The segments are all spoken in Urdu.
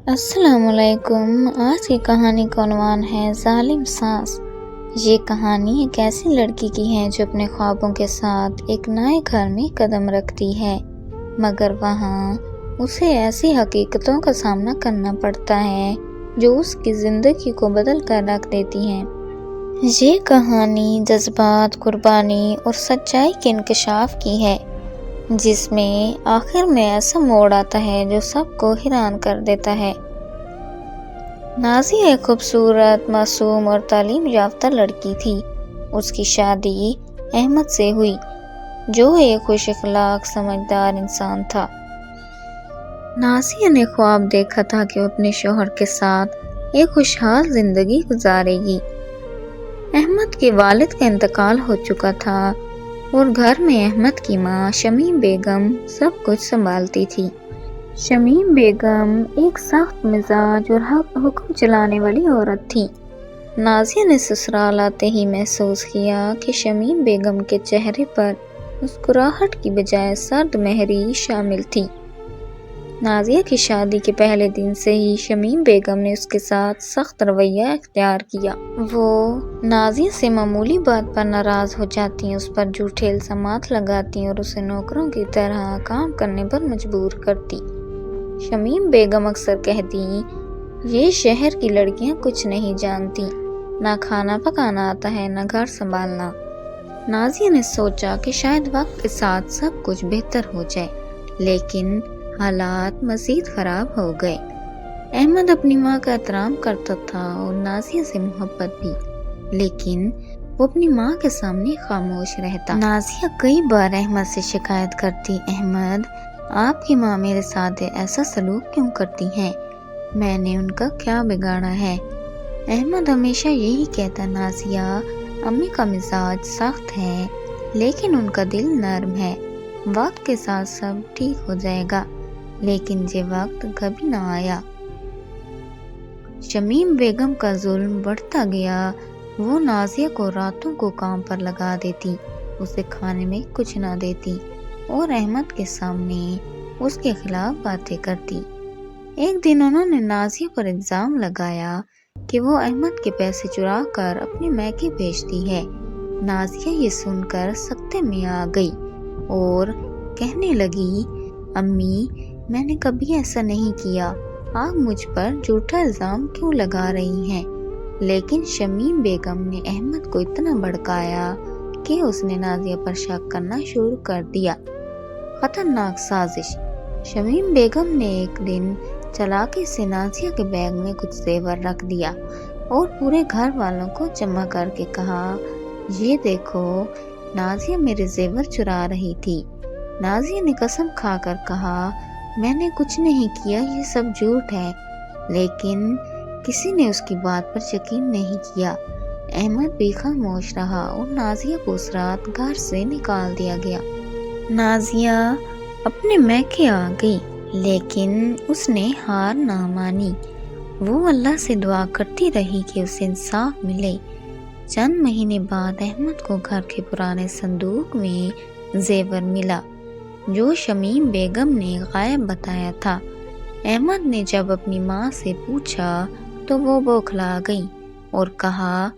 السلام علیکم۔ آج کی کہانی کا عنوان ہے ظالم ساس۔ یہ کہانی ایک ایسی لڑکی کی ہے جو اپنے خوابوں کے ساتھ ایک نئے گھر میں قدم رکھتی ہے، مگر وہاں اسے ایسی حقیقتوں کا سامنا کرنا پڑتا ہے جو اس کی زندگی کو بدل کر رکھ دیتی ہیں۔ یہ کہانی جذبات، قربانی اور سچائی کے انکشاف کی ہے، جس میں آخر میں ایسا موڑ آتا ہے جو سب کو حیران کر دیتا ہے۔ نازیہ ایک خوبصورت، معصوم اور تعلیم یافتہ لڑکی تھی۔ اس کی شادی احمد سے ہوئی، جو ایک خوش اخلاق، سمجھدار انسان تھا۔ نازیہ نے خواب دیکھا تھا کہ وہ اپنے شوہر کے ساتھ ایک خوشحال زندگی گزارے گی۔ احمد کے والد کا انتقال ہو چکا تھا اور گھر میں احمد کی ماں شمیم بیگم سب کچھ سنبھالتی تھی۔ شمیم بیگم ایک سخت مزاج اور حکم چلانے والی عورت تھی۔ نازیہ نے سسرال آتے ہی محسوس کیا کہ شمیم بیگم کے چہرے پر مسکراہٹ کی بجائے سرد مہری شامل تھی۔ نازیہ کی شادی کے پہلے دن سے ہی شمیم بیگم نے اس کے ساتھ سخت رویہ اختیار کیا۔ وہ نازیہ سے معمولی بات پر ناراض ہو جاتی، اس پر جھوٹے الزامات لگاتی اور اسے نوکروں کی طرح کام کرنے پر مجبور کرتی۔ شمیم بیگم اکثر کہتی، یہ شہر کی لڑکیاں کچھ نہیں جانتی، نہ کھانا پکانا آتا ہے، نہ گھر سنبھالنا۔ نازیہ نے سوچا کہ شاید وقت کے ساتھ سب کچھ بہتر ہو جائے، لیکن حالات مزید خراب ہو گئے۔ احمد اپنی ماں کا احترام کرتا تھا اور نازیہ سے محبت بھی، لیکن وہ اپنی ماں کے سامنے خاموش رہتا۔ نازیہ کئی بار احمد سے شکایت کرتی، احمد، آپ کی ماں میرے ساتھ ایسا سلوک کیوں کرتی ہیں؟ میں نے ان کا کیا بگاڑا ہے؟ احمد ہمیشہ یہی کہتا، نازیہ، امی کا مزاج سخت ہے لیکن ان کا دل نرم ہے، وقت کے ساتھ سب ٹھیک ہو جائے گا۔ لیکن یہ وقت کبھی نہ آیا۔ شمیم بیگم کا ظلم بڑھتا گیا۔ وہ نازیہ کو راتوں کو کام پر لگا دیتی، اسے کھانے میں کچھ نہ دیتی اور احمد کے سامنے اس کے خلاف باتیں کرتی۔ ایک دن انہوں نے نازیہ پر الزام لگایا کہ وہ احمد کے پیسے چرا کر اپنے میکے بھیجتی ہے۔ نازیہ یہ سن کر سکتے میں آ گئی اور کہنے لگی، امی، میں نے کبھی ایسا نہیں کیا، آپ مجھ پر جھوٹا الزام کیوں لگا رہی ہیں؟ لیکن شمیم بیگم نے احمد کو اتنا بھڑکایا کہ اس نے نازیہ پر شک کرنا شروع کر دیا۔ خطرناک سازش۔ شمیم بیگم نے ایک دن چالاکی سے نازیہ کے بیگ میں کچھ زیور رکھ دیا اور پورے گھر والوں کو جمع کر کے کہا، یہ دیکھو، نازیہ میرے زیور چرا رہی تھی۔ نازیہ نے قسم کھا کر کہا، میں نے کچھ نہیں کیا، یہ سب جھوٹ ہے، لیکن کسی نے اس کی بات پر یقین نہیں کیا۔ احمد بھی خاموش رہا اور نازیہ کو اس رات گھر سے نکال دیا گیا۔ نازیہ اپنے میکے آ گئی، لیکن اس نے ہار نہ مانی۔ وہ اللہ سے دعا کرتی رہی کہ اسے انصاف ملے۔ چند مہینے بعد احمد کو گھر کے پرانے صندوق میں زیور ملا جو شمیم بیگم نے غائب بتایا تھا۔ احمد نے جب اپنی ماں سے پوچھا تو وہ بوکھلا گئی اور کہا،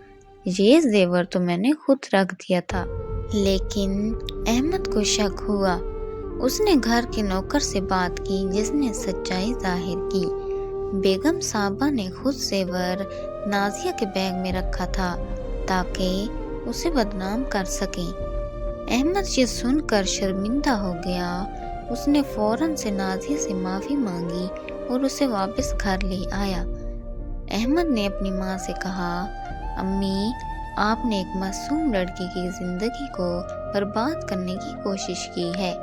یہ زیور تو میں نے خود رکھ دیا تھا۔ لیکن احمد کو شک ہوا۔ اس نے گھر کے نوکر سے بات کی جس نے سچائی ظاہر کی۔ بیگم صاحبہ نے خود زیور نازیہ کے بیگ میں رکھا تھا تاکہ اسے بدنام کر سکیں۔ احمد یہ سن کر شرمندہ ہو گیا۔ اس نے فوراً سے نازیہ سے معافی مانگی اور اسے واپس گھر لے آیا۔ احمد نے اپنی ماں سے کہا، امی، آپ نے ایک معصوم لڑکی کی زندگی کو برباد کرنے کی کوشش کی ہے۔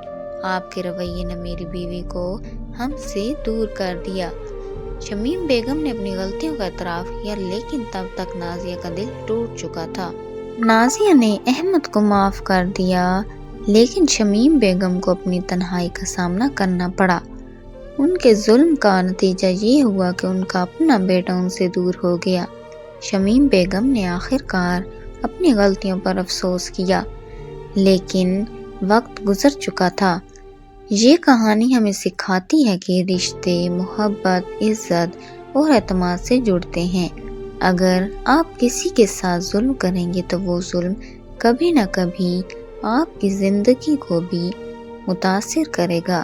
آپ کے رویے نے میری بیوی کو ہم سے دور کر دیا۔ شمیم بیگم نے اپنی غلطیوں کا اعتراف کیا، لیکن تب تک نازیہ کا دل ٹوٹ چکا تھا۔ نازیہ نے احمد کو معاف کر دیا، لیکن شمیم بیگم کو اپنی تنہائی کا سامنا کرنا پڑا۔ ان کے ظلم کا نتیجہ یہ ہوا کہ ان کا اپنا بیٹا ان سے دور ہو گیا۔ شمیم بیگم نے آخر کار اپنی غلطیوں پر افسوس کیا، لیکن وقت گزر چکا تھا۔ یہ کہانی ہمیں سکھاتی ہے کہ رشتے محبت، عزت اور اعتماد سے جڑتے ہیں۔ اگر آپ کسی کے ساتھ ظلم کریں گے تو وہ ظلم کبھی نہ کبھی آپ کی زندگی کو بھی متاثر کرے گا۔